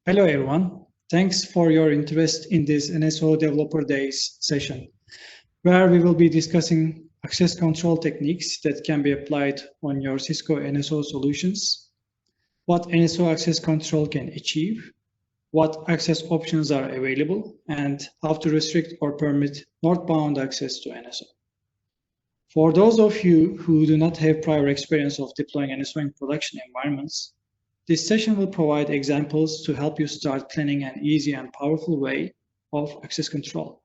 Hello everyone, thanks for your interest in this NSO Developer Days session, where we will be discussing access control techniques that can be applied on your Cisco NSO solutions, what NSO access control can achieve, what access options are available, and how to restrict or permit northbound access to NSO. For those of you who do not have prior experience of deploying NSO in production environments, this session will provide examples to help you start planning an easy and powerful way of access control.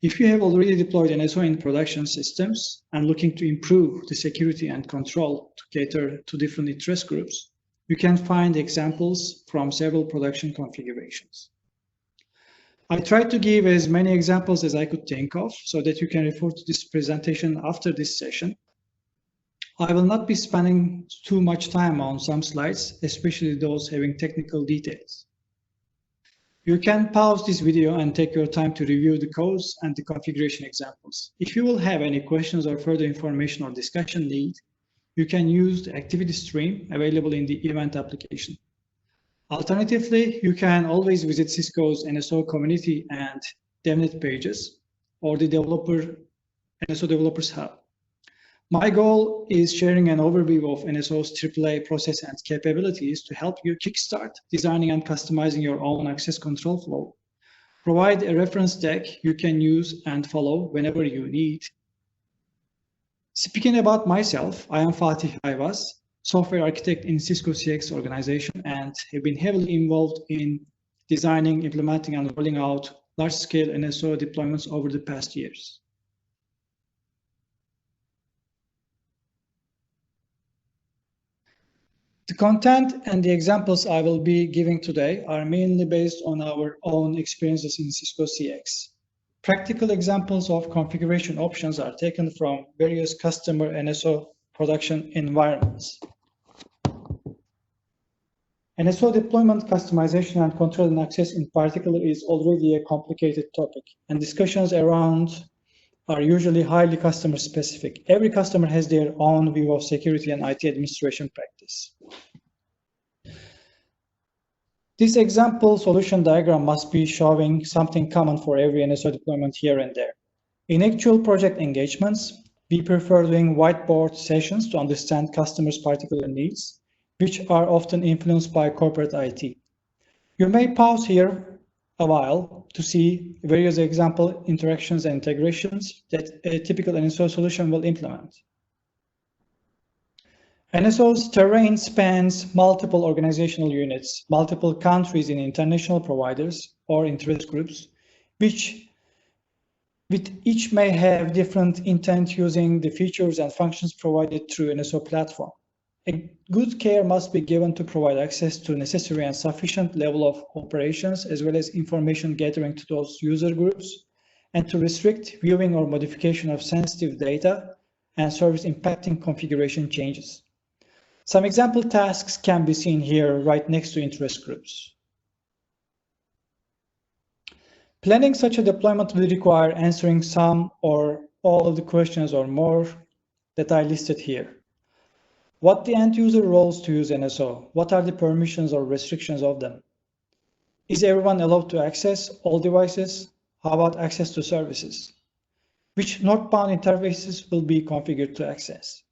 If you have already deployed NSO in production systems and looking to improve the security and control to cater to different interest groups, you can find examples from several production configurations. I tried to give as many examples as I could think of so that you can refer to this presentation after this session. I will not be spending too much time on some slides, especially those having technical details. You can pause this video and take your time to review the codes and the configuration examples. If you will have any questions or further information or discussion need, you can use the activity stream available in the event application. Alternatively, you can always visit Cisco's NSO community and DevNet pages or the NSO Developers Hub. My goal is sharing an overview of NSO's AAA process and capabilities to help you kickstart designing and customizing your own access control flow. Provide a reference deck you can use and follow whenever you need. Speaking about myself, I am Fatih Ayvaz, software architect in Cisco CX organization, and have been heavily involved in designing, implementing, and rolling out large-scale NSO deployments over the past years. The content and the examples I will be giving today are mainly based on our own experiences in Cisco CX. Practical examples of configuration options are taken from various customer NSO production environments. NSO deployment customization and control and access in particular is already a complicated topic, and discussions around are usually highly customer specific. Every customer has their own view of security and IT administration practice. This example solution diagram must be showing something common for every NSO deployment here and there. In actual project engagements, we prefer doing whiteboard sessions to understand customers' particular needs, which are often influenced by corporate IT. You may pause here a while to see various example interactions and integrations that a typical NSO solution will implement. NSO's terrain spans multiple organizational units, multiple countries in international providers or interest groups, which with each may have different intent using the features and functions provided through NSO platform. A good care must be given to provide access to necessary and sufficient level of operations, as well as information gathering to those user groups, and to restrict viewing or modification of sensitive data and service impacting configuration changes. Some example tasks can be seen here right next to interest groups. Planning such a deployment will require answering some or all of the questions or more that I listed here. What the end user roles to use NSO? What are the permissions or restrictions of them? Is everyone allowed to access all devices? How about access to services? Which northbound interfaces will be configured to access?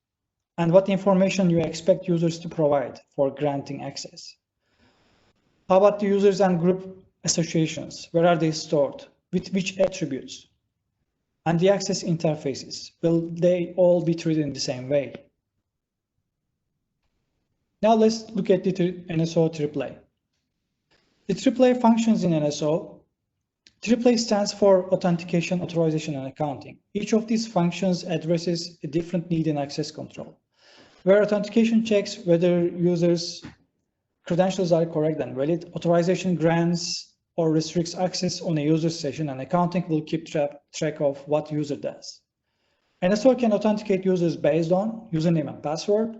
And what information you expect users to provide for granting access? How about the users and group associations? Where are they stored? With which attributes? And the access interfaces, will they all be treated in the same way? Now let's look at the NSO AAA. The AAA functions in NSO. AAA stands for Authentication, Authorization, and Accounting. Each of these functions addresses a different need in access control, where authentication checks whether users' credentials are correct and valid. Authorization grants or restricts access on a user session, and accounting will keep track of what user does. NSO can authenticate users based on username and password,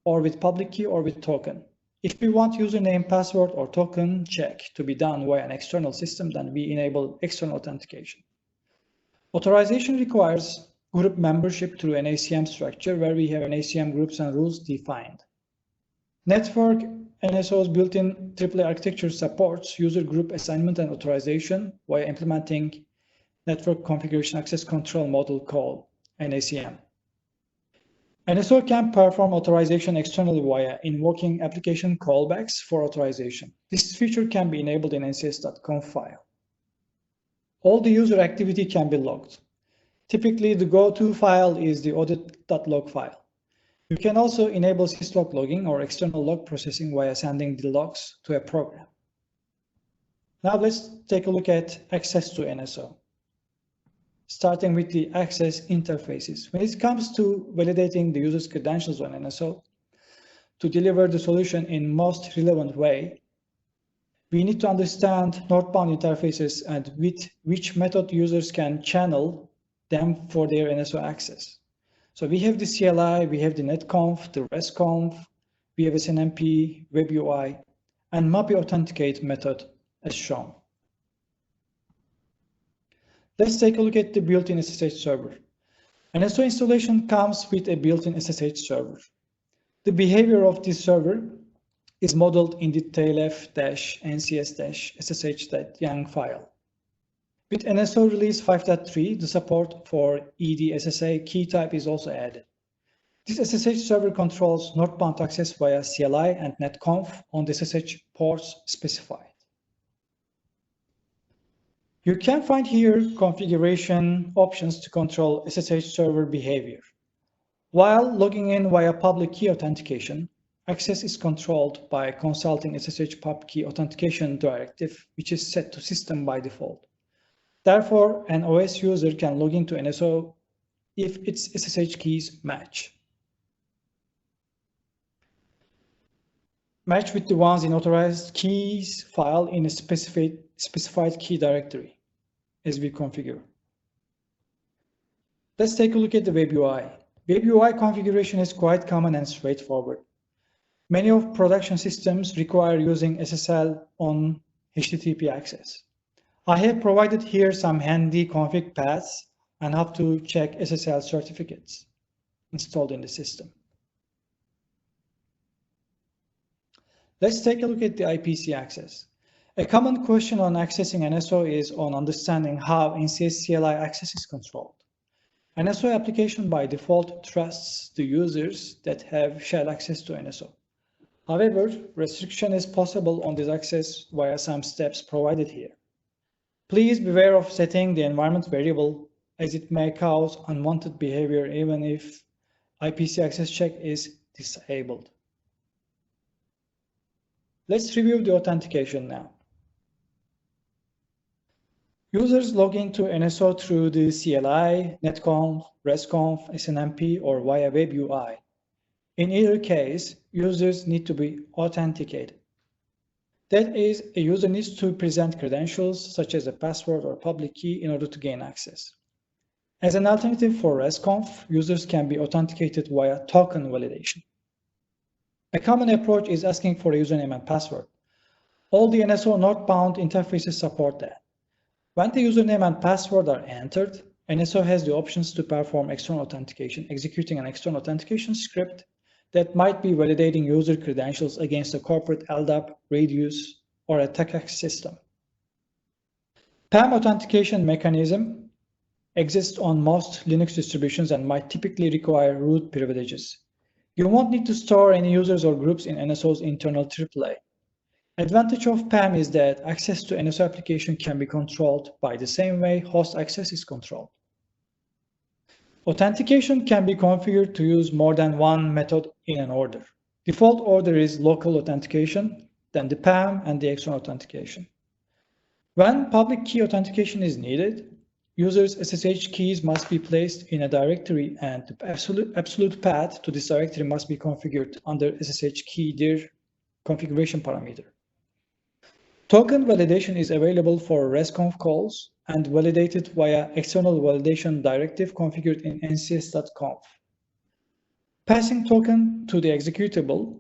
or with public key or with token. If we want username, password, or token check to be done via an external system, then we enable external authentication. Authorization requires group membership through an NACM structure where we have NACM groups and rules defined. Network NSO's built-in AAA architecture supports user group assignment and authorization via implementing Network Configuration Access Control model called NACM. NSO can perform authorization externally via invoking application callbacks for authorization. This feature can be enabled in ncs.conf file. All the user activity can be logged. Typically, the go-to file is the audit.log file. You can also enable syslog logging or external log processing via sending the logs to a program. Now let's take a look at access to NSO. Starting with the access interfaces. When it comes to validating the user's credentials on NSO, to deliver the solution in most relevant way, we need to understand northbound interfaces and with which method users can channel them for their NSO access. So we have the CLI, we have the netconf, the restconf, we have SNMP, web UI, and MAPI authenticate method as shown. Let's take a look at the built-in SSH server. NSO installation comes with a built-in SSH server. The behavior of this server is modeled in the tailf-ncs-ssh.yang file. With NSO release 5.3, the support for EDSSA key type is also added. This SSH server controls northbound access via CLI and netconf on the SSH ports specified. You can find here configuration options to control SSH server behavior. While logging in via public key authentication, access is controlled by consulting SSH pub key authentication directive, which is set to system by default. Therefore, an OS user can log into NSO if its SSH keys match. Match with the ones in authorized keys file in a specified key directory as we configure. Let's take a look at the web UI. Web UI configuration is quite common and straightforward. Many of production systems require using SSL on HTTP access. I have provided here some handy config paths and how to check SSL certificates installed in the system. Let's take a look at the IPC access. A common question on accessing NSO is on understanding how NCS CLI access is controlled. NSO application by default trusts the users that have shared access to NSO. However, restriction is possible on this access via some steps provided here. Please beware of setting the environment variable as it may cause unwanted behavior even if IPC access check is disabled. Let's review the authentication now. Users log into NSO through the CLI, netconf, restconf, SNMP, or via web UI. In either case, users need to be authenticated. That is, a user needs to present credentials such as a password or public key in order to gain access. As an alternative for restconf, users can be authenticated via token validation. A common approach is asking for a username and password. All the NSO northbound interfaces support that. When the username and password are entered, NSO has the options to perform external authentication, executing an external authentication script that might be validating user credentials against a corporate LDAP, Radius, or a TACAX system. PAM authentication mechanism exists on most Linux distributions and might typically require root privileges. You won't need to store any users or groups in NSO's internal AAA. Advantage of PAM is that access to NSO application can be controlled by the same way host access is controlled. Authentication can be configured to use more than one method in an order. Default order is local authentication, then the PAM and the external authentication. When public key authentication is needed, users' SSH keys must be placed in a directory and the absolute path to this directory must be configured under SSH key dir configuration parameter. Token validation is available for restconf calls and validated via external validation directive configured in ncs.conf. Passing token to the executable,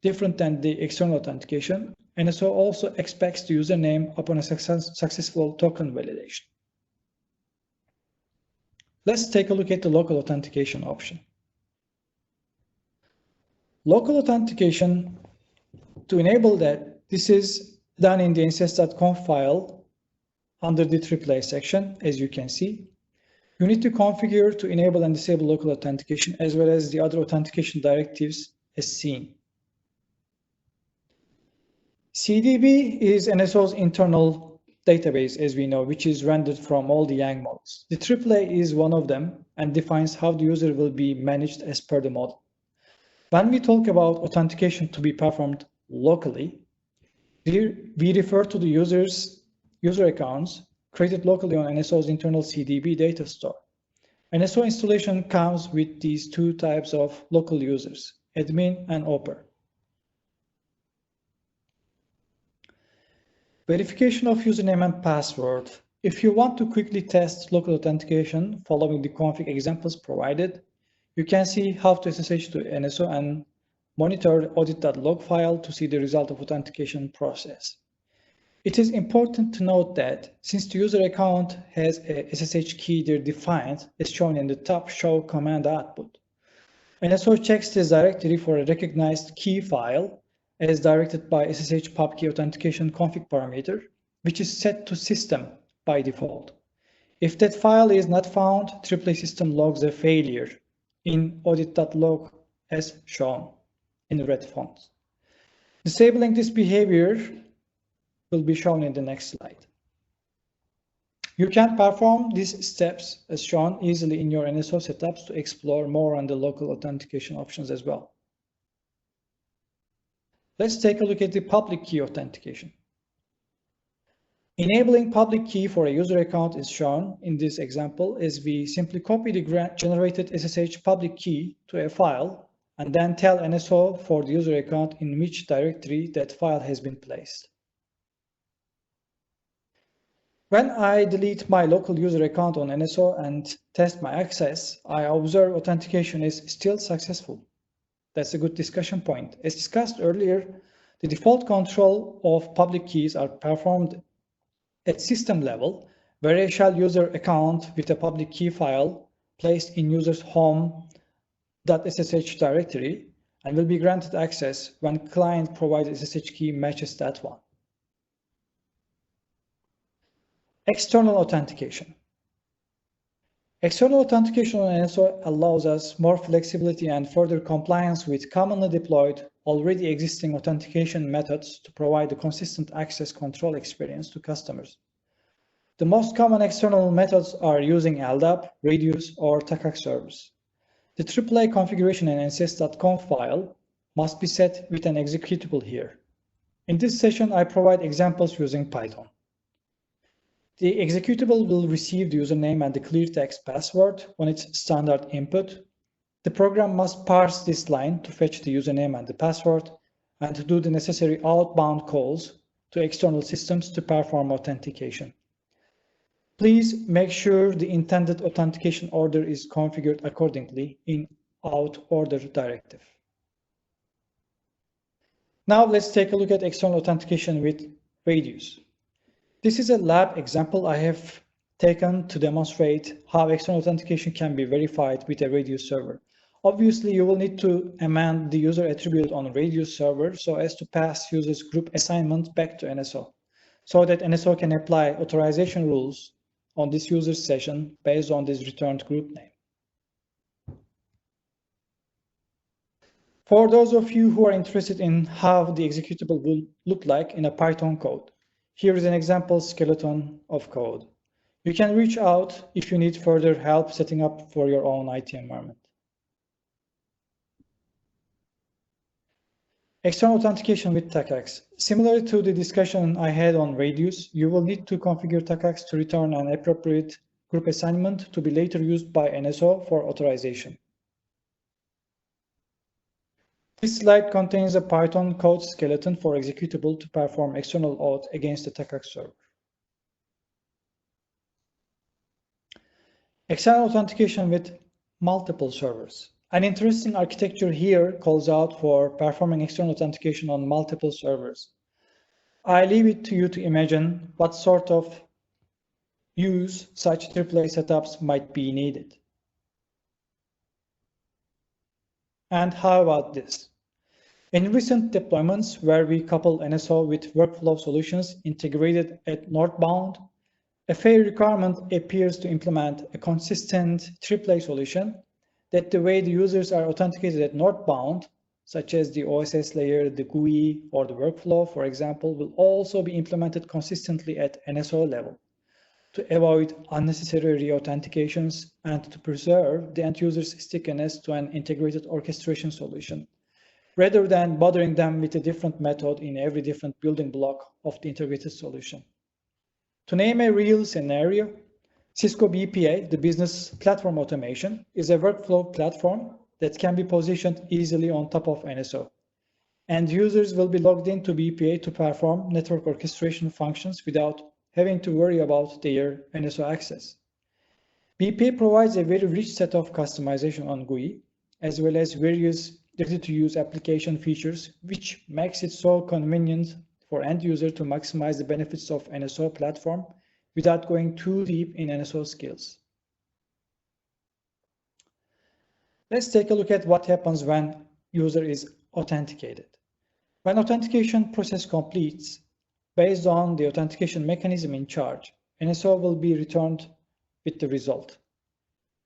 different than the external authentication, NSO also expects the username upon a successful token validation. Let's take a look at the local authentication option. Local authentication To enable that, this is done in the nss.conf file under the AAA section, as you can see. You need to configure to enable and disable local authentication as well as the other authentication directives as seen. CDB is NSO's internal database, as we know, which is rendered from all the Yang models. The AAA is one of them and defines how the user will be managed as per the model. When we talk about authentication to be performed locally, we refer to the user accounts created locally on NSO's internal CDB data store. NSO installation comes with these two types of local users, admin and opper. Verification of username and password. If you want to quickly test local authentication following the config examples provided, you can see how to SSH to NSO and monitor the audit.log file to see the result of authentication process. It is important to note that since the user account has a SSH key there defined as shown in the top show command output, NSO checks this directory for a recognized key file as directed by SSH pubkey authentication config parameter, which is set to system by default. If that file is not found, AAA system logs a failure in audit.log as shown in the red font. Disabling this behavior will be shown in the next slide. You can perform these steps as shown easily in your NSO setups to explore more on the local authentication options as well. Let's take a look at the public key authentication. Enabling public key for a user account is shown in this example as we simply copy the generated SSH public key to a file and then tell NSO for the user account in which directory that file has been placed. When I delete my local user account on NSO and test my access, I observe authentication is still successful. That's a good discussion point. As discussed earlier, the default control of public keys are performed at system level, where a shell user account with a public key file placed in user's home.ssh directory and will be granted access when client provides SSH key matches that one. External authentication. External authentication on NSO allows us more flexibility and further compliance with commonly deployed, already existing authentication methods to provide a consistent access control experience to customers. The most common external methods are using LDAP, Radius, or TACAC servers. The AAA configuration in nss.conf file must be set with an executable here. In this session, I provide examples using Python. The executable will receive the username and the clear text password on its standard input. The program must parse this line to fetch the username and the password and to do the necessary outbound calls to external systems to perform authentication. Please make sure the intended authentication order is configured accordingly in out order directive. Now let's take a look at external authentication with Radius. This is a lab example I have taken to demonstrate how external authentication can be verified with a Radius server. Obviously, you will need to amend the user attribute on Radius server so as to pass users group assignment back to NSO, so that NSO can apply authorization rules on this user session based on this returned group name. For those of you who are interested in how the executable will look like in a Python code, here is an example skeleton of code. You can reach out if you need further help setting up for your own IT environment. External authentication with TACACs. Similar to the discussion I had on Radius, you will need to configure TACACs to return an appropriate group assignment to be later used by NSO for authorization. This slide contains a Python code skeleton for executable to perform external auth against the TACAC server. External authentication with multiple servers. An interesting architecture here calls out for performing external authentication on multiple servers. I leave it to you to imagine what sort of use such AAA setups might be needed. And how about this? In recent deployments where we couple NSO with workflow solutions integrated at Northbound, a fair requirement appears to implement a consistent AAA solution that the way the users are authenticated at Northbound, such as the OSS layer, the GUI, or the workflow, for example, will also be implemented consistently at NSO level to avoid unnecessary re-authentications and to preserve the end user's stickiness to an integrated orchestration solution, rather than bothering them with a different method in every different building block of the integrated solution. To name a real scenario, Cisco BPA, the Business Platform Automation, is a workflow platform that can be positioned easily on top of NSO. And users will be logged into BPA to perform network orchestration functions without having to worry about their NSO access. BPA provides a very rich set of customization on GUI, as well as various ready-to-use application features, which makes it so convenient for end user to maximize the benefits of NSO platform without going too deep in NSO skills. Let's take a look at what happens when user is authenticated. When authentication process completes, based on the authentication mechanism in charge, NSO will be returned with the result.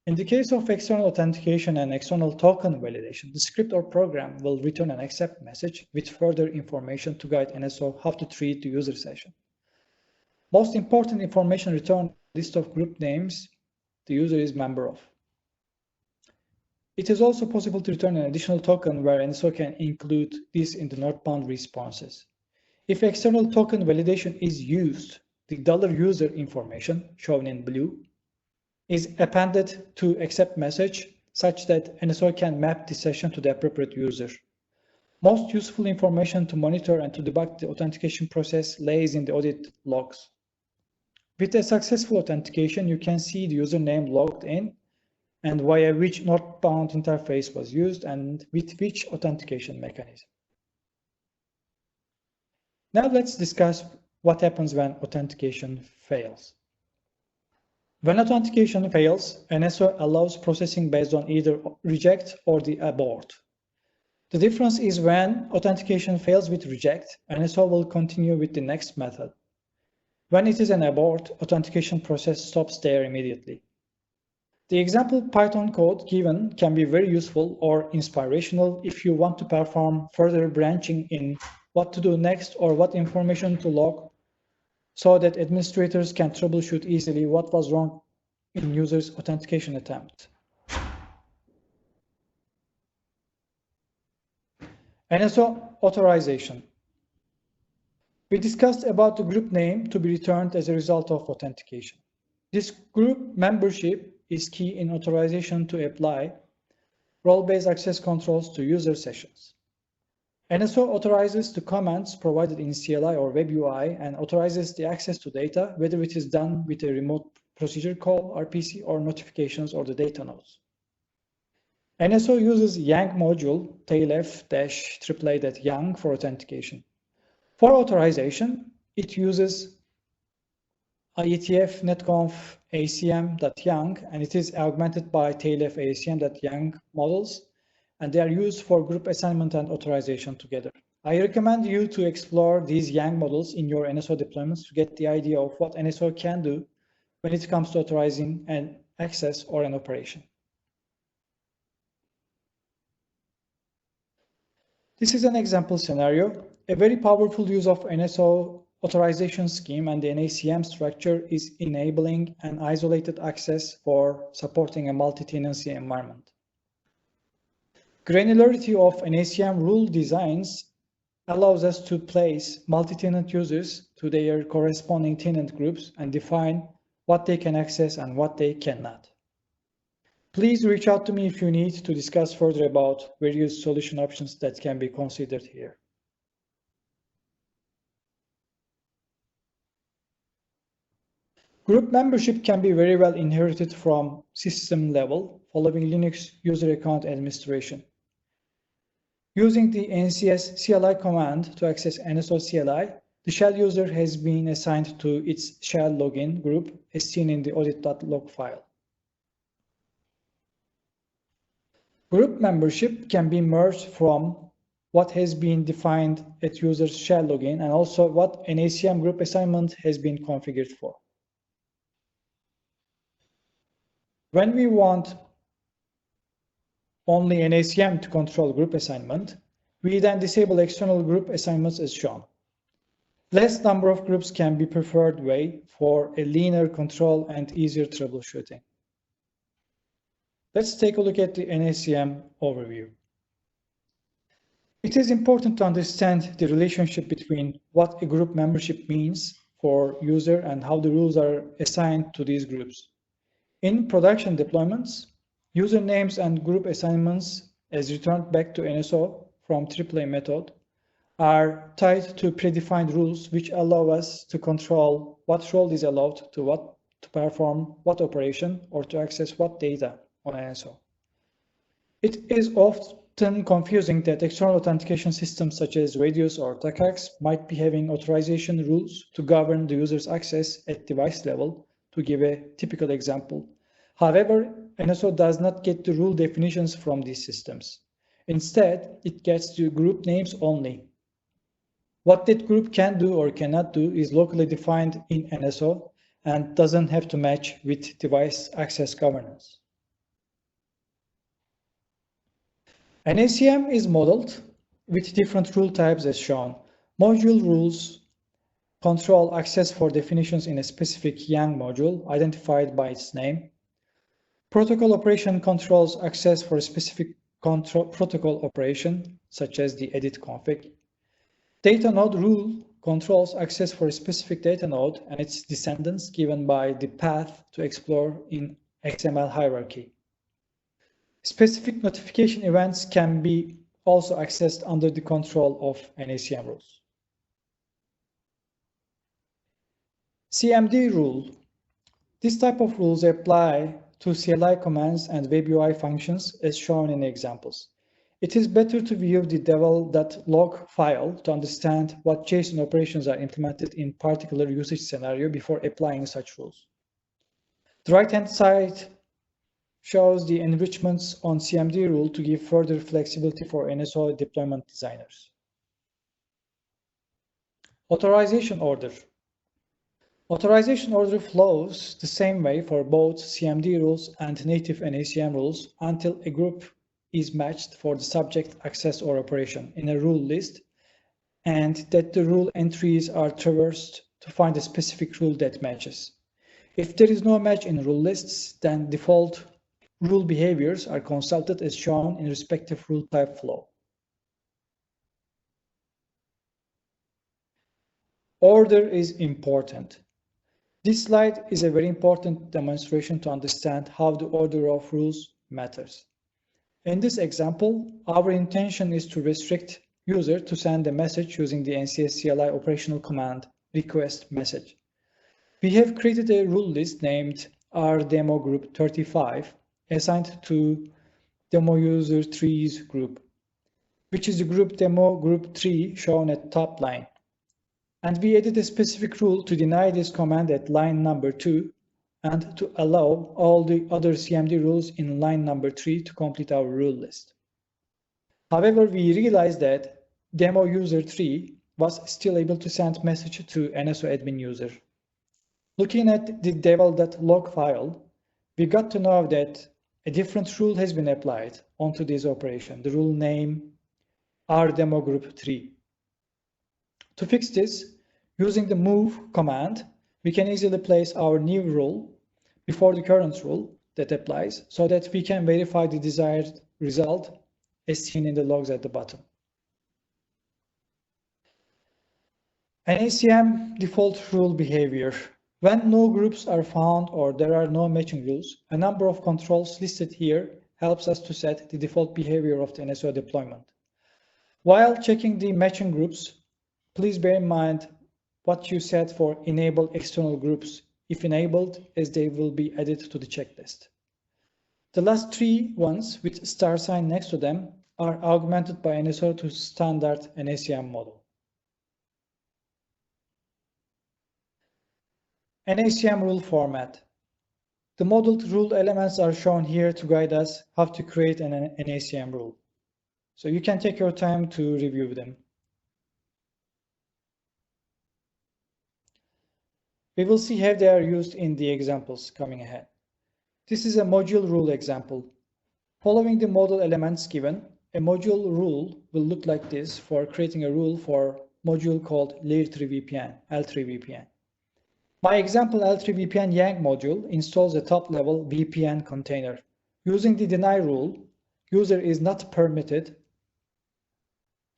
In the case of external authentication and external token validation, the script or program will return an accept message with further information to guide NSO how to treat the user session. Most important information returned list of group names the user is member of. It is also possible to return an additional token where NSO can include this in the Northbound responses. If external token validation is used, the $user information, shown in blue, is appended to accept message such that NSO can map the session to the appropriate user. Most useful information to monitor and to debug the authentication process lays in the audit logs. With a successful authentication, you can see the username logged in and via which Northbound interface was used and with which authentication mechanism. Now let's discuss what happens when authentication fails. When authentication fails, NSO allows processing based on either reject or the abort. The difference is when authentication fails with reject, NSO will continue with the next method. When it is an abort, authentication process stops there immediately. The example Python code given can be very useful or inspirational if you want to perform further branching in what to do next or what information to log so that administrators can troubleshoot easily what was wrong in user's authentication attempt. NSO authorization. We discussed about the group name to be returned as a result of authentication. This group membership is key in authorization to apply role-based access controls to user sessions. NSO authorizes the commands provided in CLI or Web UI and authorizes the access to data, whether it is done with a remote procedure call, RPC, or notifications or the data nodes. NSO uses YANG module tailf-AAA.yang for authentication. For authorization, it uses IETF netconf acm.yang and it is augmented by tailf acm.yang models, and they are used for group assignment and authorization together. I recommend you to explore these YANG models in your NSO deployments to get the idea of what NSO can do when it comes to authorizing an access or an operation. This is an example scenario. A very powerful use of NSO authorization scheme and the NACM structure is enabling an isolated access for supporting a multi-tenancy environment. Granularity of NACM rule designs allows us to place multi-tenant users to their corresponding tenant groups and define what they can access and what they cannot. Please reach out to me if you need to discuss further about various solution options that can be considered here. Group membership can be very well inherited from system level following Linux user account administration. Using the NCS CLI command to access NSO CLI, the shell user has been assigned to its shell login group as seen in the audit.log file. Group membership can be merged from what has been defined at user's shell login, and also what NACM group assignment has been configured for. When we want only NACM to control group assignment, we then disable external group assignments as shown. Less number of groups can be preferred way for a leaner control and easier troubleshooting. Let's take a look at the NACM overview. It is important to understand the relationship between what a group membership means for user and how the rules are assigned to these groups. In production deployments, usernames and group assignments as returned back to NSO from AAA method are tied to predefined rules which allow us to control what role is allowed to perform what operation or to access what data on NSO. It is often confusing that external authentication systems such as Radius or TACACS might be having authorization rules to govern the user's access at device level, to give a typical example. However, NSO does not get the rule definitions from these systems. Instead, it gets the group names only. What that group can do or cannot do is locally defined in NSO and doesn't have to match with device access governance. NACM is modeled with different rule types as shown. Module rules control access for definitions in a specific YANG module identified by its name. Protocol operation controls access for a specific protocol operation, such as the edit config. Data node rule controls access for a specific data node and its descendants given by the path to explore in XML hierarchy. Specific notification events can be also accessed under the control of NACM rules. CMD rule. This type of rules apply to CLI commands and web UI functions as shown in examples. It is better to view the devel.log file to understand what JSON operations are implemented in particular usage scenario before applying such rules. The right-hand side shows the enrichments on CMD rule to give further flexibility for NSO deployment designers. Authorization order. Authorization order flows the same way for both CMD rules and native NACM rules until a group is matched for the subject access or operation in a rule list, and that the rule entries are traversed to find a specific rule that matches. If there is no match in rule lists, then default rule behaviors are consulted as shown in respective rule type flow. Order is important. This slide is a very important demonstration to understand how the order of rules matters. In this example, our intention is to restrict user to send a message using the NCS CLI operational command request message. We have created a rule list named rdemo group 35 assigned to demo user 3's group, which is the group demo group 3 shown at top line. And we added a specific rule to deny this command at line number 2 and to allow all the other CMD rules in line number 3 to complete our rule list. However, we realized that demo user 3 was still able to send message to NSO admin user. Looking at the devel.log file, we got to know that a different rule has been applied onto this operation, the rule name rdemo group 3. To fix this, using the move command, we can easily place our new rule before the current rule that applies so that we can verify the desired result as seen in the logs at the bottom. NACM default rule behavior. When no groups are found or there are no matching rules, a number of controls listed here helps us to set the default behavior of the NSO deployment. While checking the matching groups, please bear in mind what you set for enable external groups if enabled, as they will be added to the checklist. The last three ones with star sign next to them are augmented by NSO to standard NACM model. NACM rule format. The modeled rule elements are shown here to guide us how to create an NACM rule. So you can take your time to review them. We will see how they are used in the examples coming ahead. This is a module rule example. Following the model elements given, a module rule will look like this for creating a rule for module called Layer 3 VPN, L3 VPN. My example L3 VPN Yang module installs a top-level VPN container. Using the deny rule, user is not permitted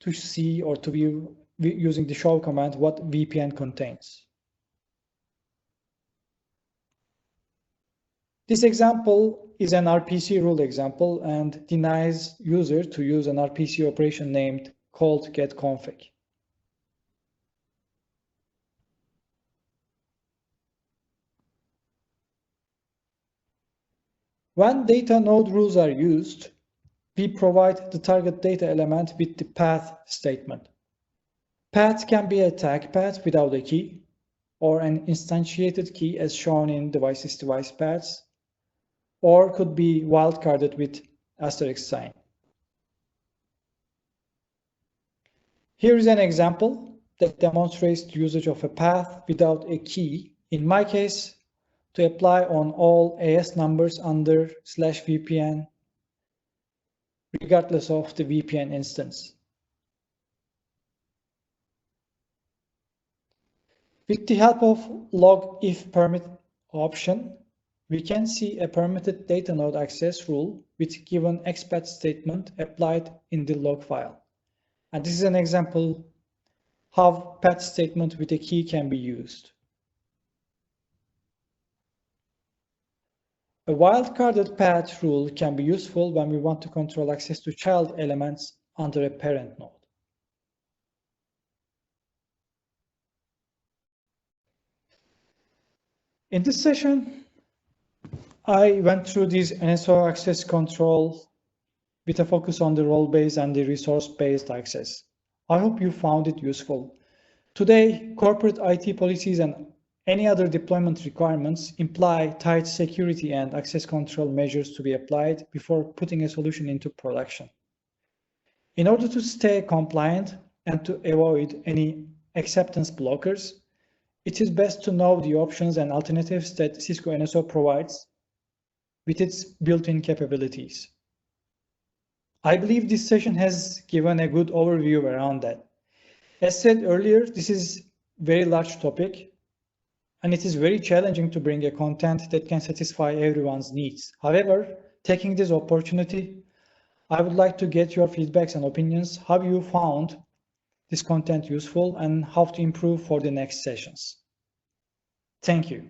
to see or to view using the show command what VPN contains. This example is an RPC rule example and denies user to use an RPC operation named called getConfig. When data node rules are used, we provide the target data element with the path statement. Path can be a tag path without a key or an instantiated key as shown in device paths, or could be wildcarded with asterisk sign. Here is an example that demonstrates the usage of a path without a key. In my case, to apply on all AS numbers under /VPN, regardless of the VPN instance. With the help of log if permit option, we can see a permitted data node access rule with given XPath statement applied in the log file. And this is an example how path statement with a key can be used. A wildcarded path rule can be useful when we want to control access to child elements under a parent node. In this session, I went through these NSO access control with a focus on the role-based and the resource-based access. I hope you found it useful. Today, corporate IT policies and any other deployment requirements imply tight security and access control measures to be applied before putting a solution into production. In order to stay compliant and to avoid any acceptance blockers, it is best to know the options and alternatives that Cisco NSO provides with its built-in capabilities. I believe this session has given a good overview around that. As said earlier, this is a very large topic, and it is very challenging to bring a content that can satisfy everyone's needs. However, taking this opportunity, I would like to get your feedbacks and opinions, how you found this content useful and how to improve for the next sessions. Thank you.